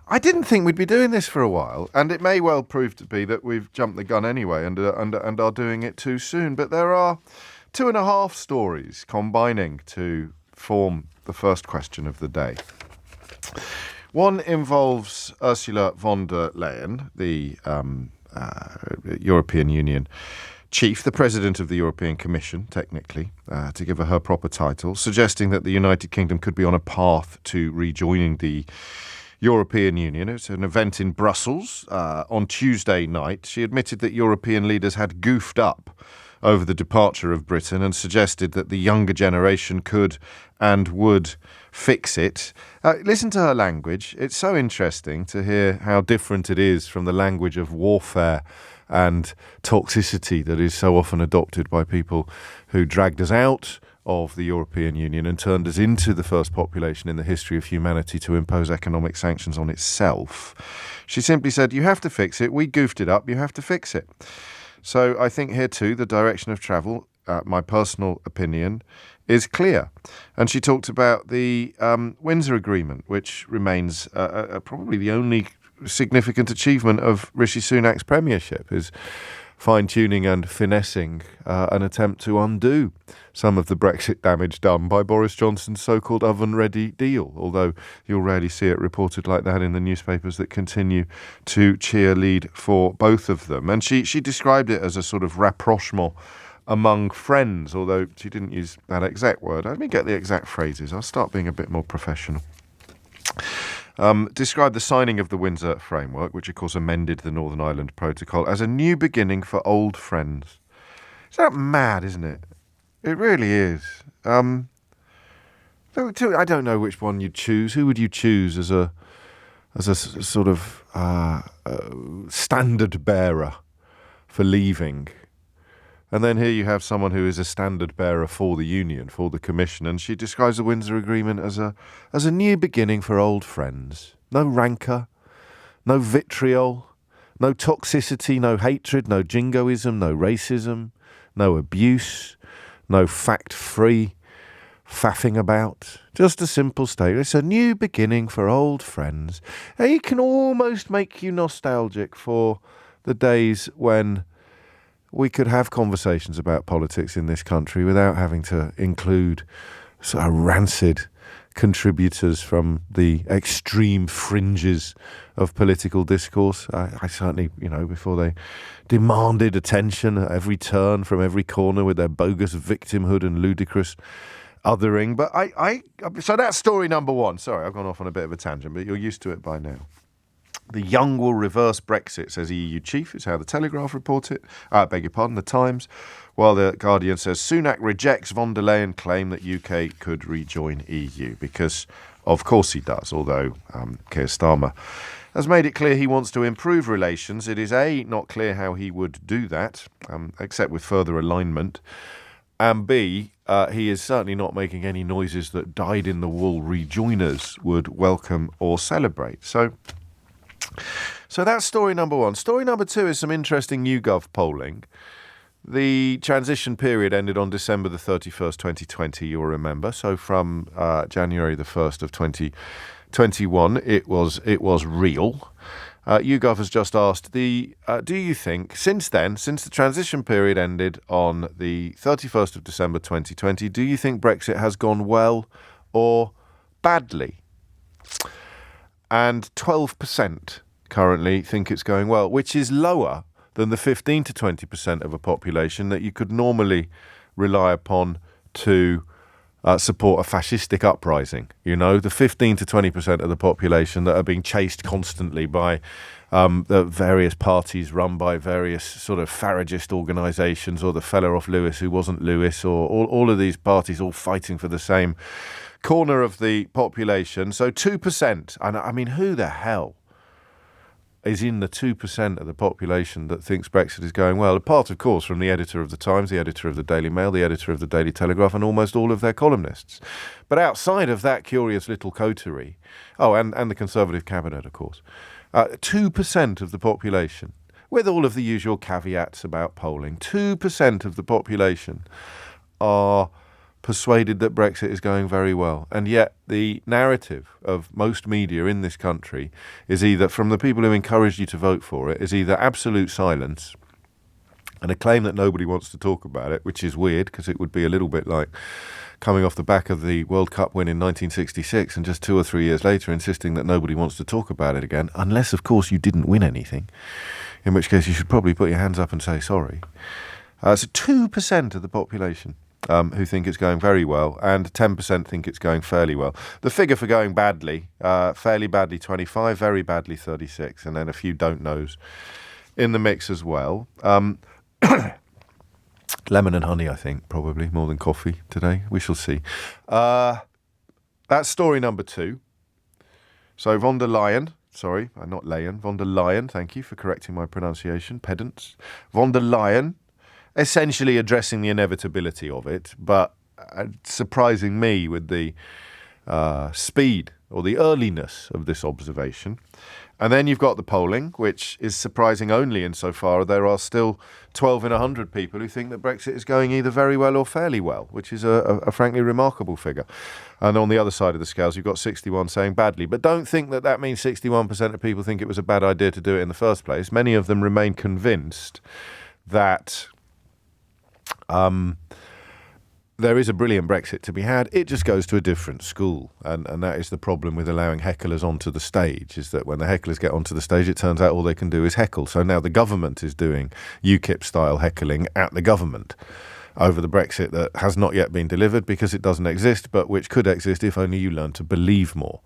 I didn't think we'd be doing this for a while, and it may well prove to be that we've jumped the gun anyway and are doing it too soon. But there are 2.5 stories combining to form the first question of the day. One involves Ursula von der Leyen, the European Union chief, the president of the European Commission, technically, to give her proper title, suggesting that the United Kingdom could be on a path to rejoining the European Union. It's an event in Brussels on Tuesday night. She admitted that European leaders had goofed up over the departure of Britain and suggested that the younger generation could and would fix it. Listen to her language. It's so interesting to hear how different it is from the language of warfare and toxicity that is so often adopted by people who dragged us out of the European Union and turned us into the first population in the history of humanity to impose economic sanctions on itself. She simply said, you have to fix it. We goofed it up. You have to fix it. So I think here too, the direction of travel, my personal opinion, is clear. And she talked about the Windsor Agreement, which remains probably the only significant achievement of Rishi Sunak's premiership, is fine-tuning and finessing an attempt to undo some of the Brexit damage done by Boris Johnson's so-called oven-ready deal, although you'll rarely see it reported like that in the newspapers that continue to cheerlead for both of them. And she described it as a sort of rapprochement among friends, although she didn't use that exact word. Let me get the exact phrases. I'll start being a bit more professional. Described the signing of the Windsor Framework, which of course amended the Northern Ireland Protocol, as a new beginning for old friends. Is that mad, isn't it? It really is. I don't know which one you'd choose. Who would you choose as a sort of standard bearer for leaving? And then here you have someone who is a standard bearer for the Union, for the Commission, and she describes the Windsor Agreement as a new beginning for old friends. No rancour, no vitriol, no toxicity, no hatred, no jingoism, no racism, no abuse, no fact-free faffing about. Just a simple statement. It's a new beginning for old friends. It can almost make you nostalgic for the days when we could have conversations about politics in this country without having to include sort of rancid contributors from the extreme fringes of political discourse. I certainly, before they demanded attention at every turn from every corner with their bogus victimhood and ludicrous othering. But so that's story number one. Sorry, I've gone off on a bit of a tangent, but you're used to it by now. The young will reverse Brexit, says EU chief, is how the Telegraph report it. The Times. While the Guardian says Sunak rejects von der Leyen claim that UK could rejoin EU, because of course he does, although Keir Starmer has made it clear he wants to improve relations. It is A, not clear how he would do that, except with further alignment, and B, he is certainly not making any noises that dyed-in-the-wool rejoiners would welcome or celebrate. So that's story number one. Story number two is some interesting YouGov polling. The transition period ended on December the 31st, 2020, you'll remember. So from January the 1st of 2021, it was real. YouGov has just asked, do you think, since the transition period ended on the 31st of December 2020, do you think Brexit has gone well or badly? And 12% currently think it's going well, which is lower than the 15 to 20% of a population that you could normally rely upon to support a fascistic uprising. The 15 to 20% of the population that are being chased constantly by the various parties run by various sort of Faragist organisations, or the fella off Lewis who wasn't Lewis, or all of these parties all fighting for the same corner of the population. So 2%, and I mean, who the hell is in the 2% of the population that thinks Brexit is going well, apart, of course, from the editor of the Times, the editor of the Daily Mail, the editor of the Daily Telegraph, and almost all of their columnists. But outside of that curious little coterie, and the Conservative cabinet, of course, 2% of the population, with all of the usual caveats about polling, 2% of the population are persuaded that Brexit is going very well. And yet the narrative of most media in this country is either, from the people who encouraged you to vote for it, is either absolute silence and a claim that nobody wants to talk about it, which is weird because it would be a little bit like coming off the back of the World Cup win in 1966 and just 2 or 3 years later insisting that nobody wants to talk about it again, unless, of course, you didn't win anything, in which case you should probably put your hands up and say sorry. So 2% of the population who think it's going very well, and 10% think it's going fairly well. The figure for going badly, fairly badly 25, very badly 36, and then a few don't knows in the mix as well. Lemon and honey, I think, probably, more than coffee today. We shall see. That's story number 2. So von der Leyen, sorry, not Leyen, von der Leyen, thank you for correcting my pronunciation, pedants. Von der Leyen, essentially addressing the inevitability of it, but surprising me with the speed or the earliness of this observation. And then you've got the polling, which is surprising only insofar there are still 12 in 100 people who think that Brexit is going either very well or fairly well, which is a frankly remarkable figure. And on the other side of the scales, you've got 61 saying badly. But don't think that that means 61% of people think it was a bad idea to do it in the first place. Many of them remain convinced that there is a brilliant Brexit to be had. It just goes to a different school. And that is the problem with allowing hecklers onto the stage, is that when the hecklers get onto the stage, it turns out all they can do is heckle. So now the government is doing UKIP-style heckling at the government over the Brexit that has not yet been delivered because it doesn't exist, but which could exist if only you learn to believe more.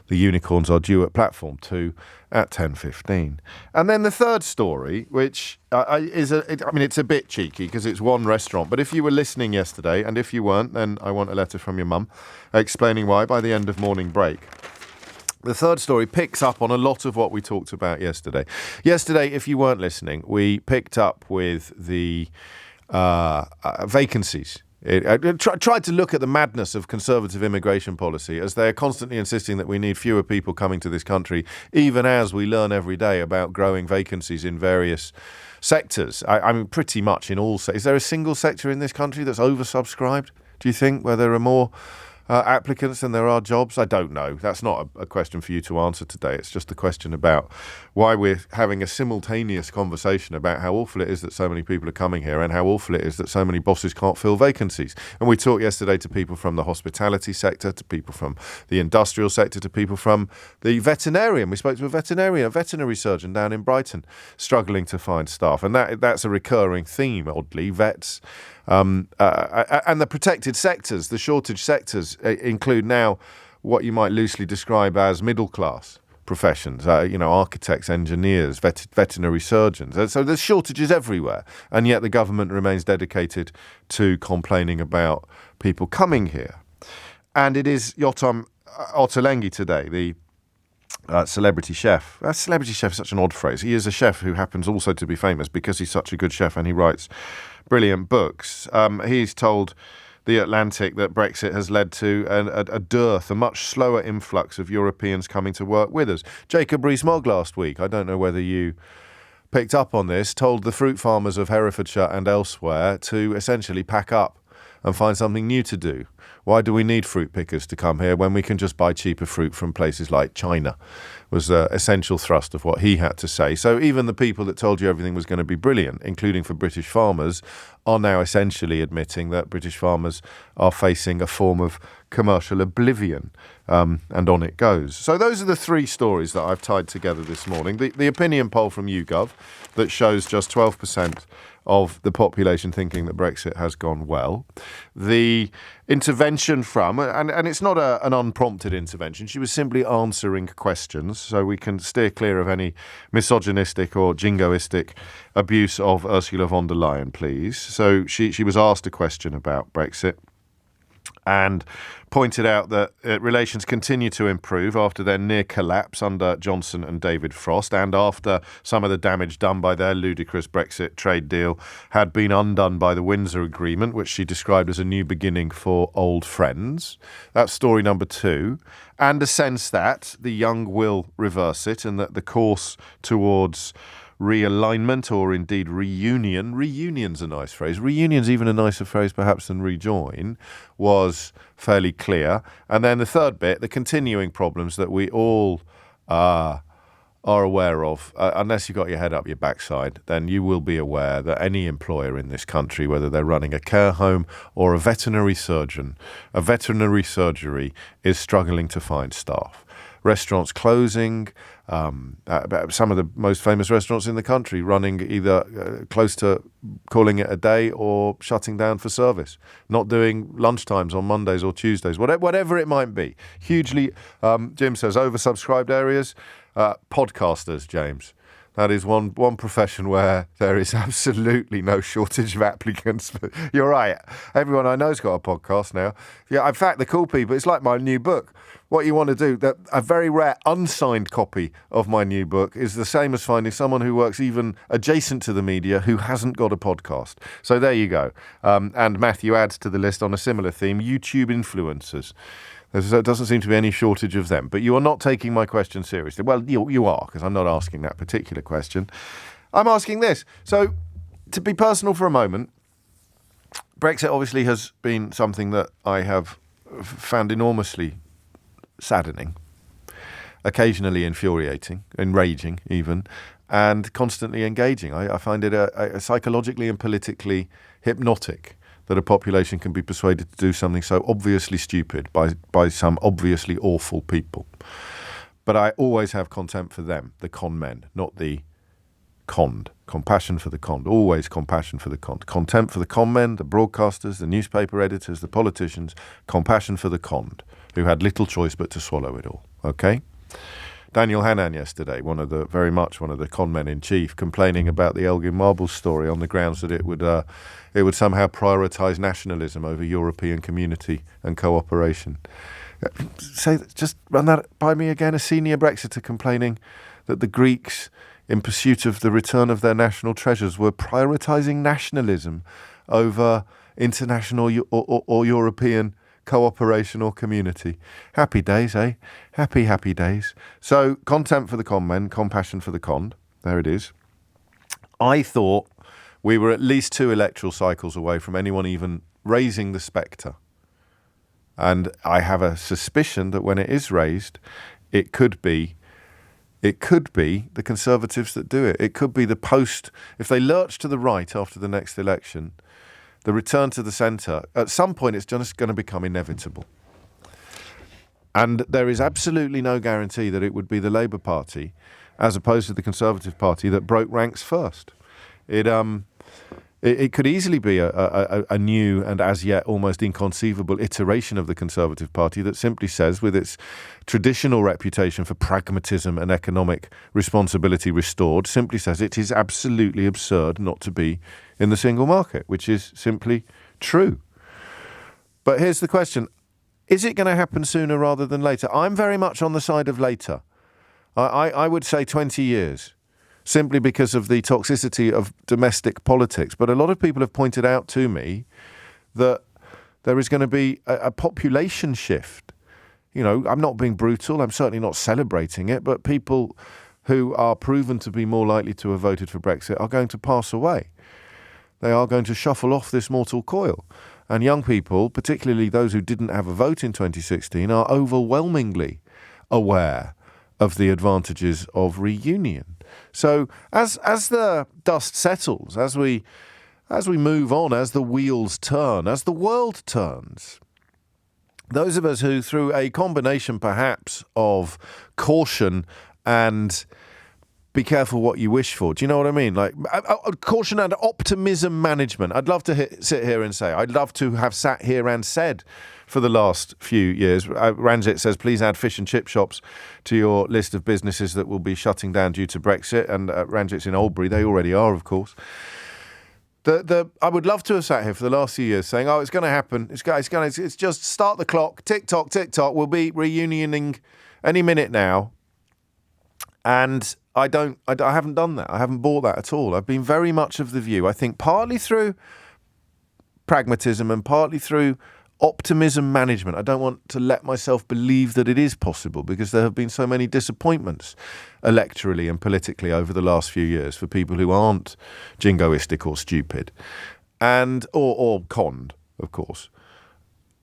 The unicorns are due at platform 2 at 10:15. And then the third story, which it's a bit cheeky because it's one restaurant, but if you were listening yesterday, and if you weren't, then I want a letter from your mum explaining why by the end of morning break. The third story picks up on a lot of what we talked about yesterday. Yesterday, if you weren't listening, we picked up with the vacancies. I tried to look at the madness of Conservative immigration policy as they're constantly insisting that we need fewer people coming to this country, even as we learn every day about growing vacancies in various sectors. I mean, pretty much in all sectors. Is there a single sector in this country that's oversubscribed, do you think, where there are more applicants than there are jobs? I don't know. That's not a question for you to answer today. It's just a question about why we're having a simultaneous conversation about how awful it is that so many people are coming here and how awful it is that so many bosses can't fill vacancies. And we talked yesterday to people from the hospitality sector, to people from the industrial sector, to people from the veterinarian. We spoke to a veterinary surgeon down in Brighton, struggling to find staff. And that's a recurring theme, oddly, vets. And the protected sectors, the shortage sectors, include now what you might loosely describe as middle-class professions, architects, engineers, veterinary surgeons. So there's shortages everywhere, and yet the government remains dedicated to complaining about people coming here. And it is Yotam Ottolenghi today, the celebrity chef. Celebrity chef is such an odd phrase. He is a chef who happens also to be famous because he's such a good chef and he writes brilliant books. He's told The Atlantic that Brexit has led to a dearth, a much slower influx of Europeans coming to work with us. Jacob Rees-Mogg last week, I don't know whether you picked up on this, told the fruit farmers of Herefordshire and elsewhere to essentially pack up and find something new to do. Why do we need fruit pickers to come here when we can just buy cheaper fruit from places like China? Was the essential thrust of what he had to say. So even the people that told you everything was going to be brilliant, including for British farmers, are now essentially admitting that British farmers are facing a form of commercial oblivion, and on it goes. So those are the three stories that I've tied together this morning. The opinion poll from YouGov that shows just 12% of the population thinking that Brexit has gone well. The intervention from, and it's not an unprompted intervention, she was simply answering questions, so we can steer clear of any misogynistic or jingoistic abuse of Ursula von der Leyen, please. So she was asked a question about Brexit and pointed out that relations continue to improve after their near collapse under Johnson and David Frost, and after some of the damage done by their ludicrous Brexit trade deal had been undone by the Windsor Agreement, which she described as a new beginning for old friends. That's story number 2. And a sense that the young will reverse it and that the course towards realignment or indeed reunion. Reunion's a nice phrase. Reunion's even a nicer phrase perhaps than rejoin, was fairly clear. And then the third bit, the continuing problems that we all are aware of, unless you've got your head up your backside, then you will be aware that any employer in this country, whether they're running a care home or a veterinary surgeon, a veterinary surgery is struggling to find staff. Restaurants closing, some of the most famous restaurants in the country running either close to calling it a day or shutting down for service, not doing lunchtimes on Mondays or Tuesdays, whatever it might be. Hugely, Jim says, oversubscribed areas. Podcasters, James. That is one profession where there is absolutely no shortage of applicants. You're right. Everyone I know's got a podcast now. Yeah, in fact, the cool people, it's like my new book. What you want to do, that a very rare unsigned copy of my new book is the same as finding someone who works even adjacent to the media who hasn't got a podcast. So there you go. And Matthew adds to the list on a similar theme, YouTube influencers. There doesn't seem to be any shortage of them. But you are not taking my question seriously. Well, you are, because I'm not asking that particular question. I'm asking this. So, to be personal for a moment, Brexit obviously has been something that I have found enormously saddening, occasionally infuriating, enraging even, and constantly engaging. I find it a psychologically and politically hypnotic that a population can be persuaded to do something so obviously stupid by some obviously awful people. But I always have contempt for them, the con men, not the conned. Compassion for the conned, always compassion for the conned. Contempt for the con men, the broadcasters, the newspaper editors, the politicians, compassion for the conned, who had little choice but to swallow it all. Okay? Daniel Hannan yesterday, very much one of the con men in chief, complaining about the Elgin Marbles story on the grounds that it would somehow prioritise nationalism over European community and cooperation. Just run that by me again. A senior Brexiter complaining that the Greeks, in pursuit of the return of their national treasures, were prioritising nationalism over international or European cooperation or community. Happy days, eh? Happy days. So, contempt for the con men, compassion for the conned. There it is. I thought we were at least 2 electoral cycles away from anyone even raising the spectre. And I have a suspicion that when it is raised, it could be the Conservatives that do it. It could be the post, if they lurch to the right after the next election, the return to the centre, at some point it's just going to become inevitable. And there is absolutely no guarantee that it would be the Labour Party, as opposed to the Conservative Party, that broke ranks first. It could easily be a new and as yet almost inconceivable iteration of the Conservative Party that simply says, with its traditional reputation for pragmatism and economic responsibility restored, simply says it is absolutely absurd not to be in the single market, which is simply true. But here's the question. Is it going to happen sooner rather than later? I'm very much on the side of later. I would say 20 years. Simply because of the toxicity of domestic politics. But a lot of people have pointed out to me that there is going to be a population shift. You know, I'm not being brutal, I'm certainly not celebrating it, but people who are proven to be more likely to have voted for Brexit are going to pass away. They are going to shuffle off this mortal coil. And young people, particularly those who didn't have a vote in 2016, are overwhelmingly aware of the advantages of reunion. So as the dust settles, as we move on, as the wheels turn, as the world turns, those of us who, through a combination perhaps of caution and be careful what you wish for, do you know what I mean? Like caution and optimism management. I'd love to sit here and say, I'd love to have sat here and said, for the last few years. Ranjit says, please add fish and chip shops to your list of businesses that will be shutting down due to Brexit. And Ranjit's in Albury. They already are, of course. I would love to have sat here for the last few years saying, oh, it's going to happen. It's just start the clock. Tick tock, tick tock. We'll be reunioning any minute now. And I haven't done that. I haven't bought that at all. I've been very much of the view, I think partly through pragmatism and partly through optimism management. I don't want to let myself believe that it is possible because there have been so many disappointments electorally and politically over the last few years for people who aren't jingoistic or stupid and or conned, of course.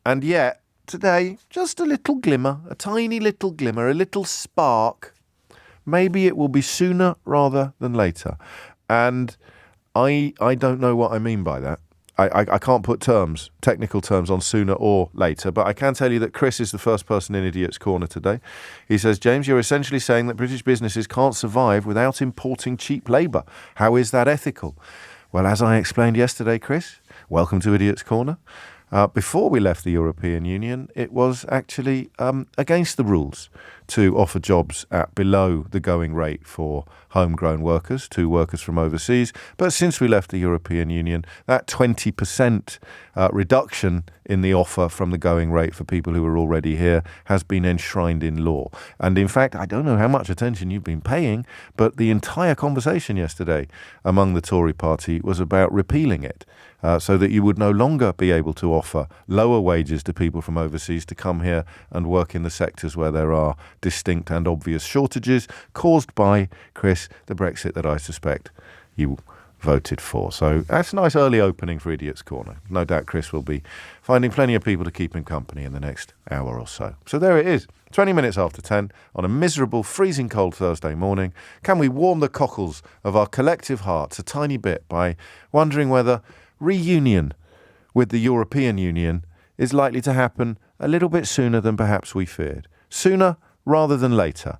And yet, today, just a little glimmer, a tiny little glimmer, a little spark. Maybe it will be sooner rather than later. And I don't know what I mean by that. I can't put technical terms on sooner or later, but I can tell you that Chris is the first person in Idiot's Corner today. He says, James, you're essentially saying that British businesses can't survive without importing cheap labour. How is that ethical? Well, as I explained yesterday, Chris, welcome to Idiot's Corner. Before we left the European Union, it was actually against the rules to offer jobs at below the going rate for homegrown workers to workers from overseas. But since we left the European Union, that 20% reduction in the offer from the going rate for people who are already here has been enshrined in law. And in fact, I don't know how much attention you've been paying, but the entire conversation yesterday among the Tory party was about repealing it. So that you would no longer be able to offer lower wages to people from overseas to come here and work in the sectors where there are distinct and obvious shortages caused by, Chris, the Brexit that I suspect you voted for. So that's a nice early opening for Idiot's Corner. No doubt Chris will be finding plenty of people to keep him company in the next hour or so. So there it is, 20 minutes after 10 on a miserable, freezing cold Thursday morning. Can we warm the cockles of our collective hearts a tiny bit by wondering whether reunion with the European Union is likely to happen a little bit sooner than perhaps we feared. Sooner rather than later.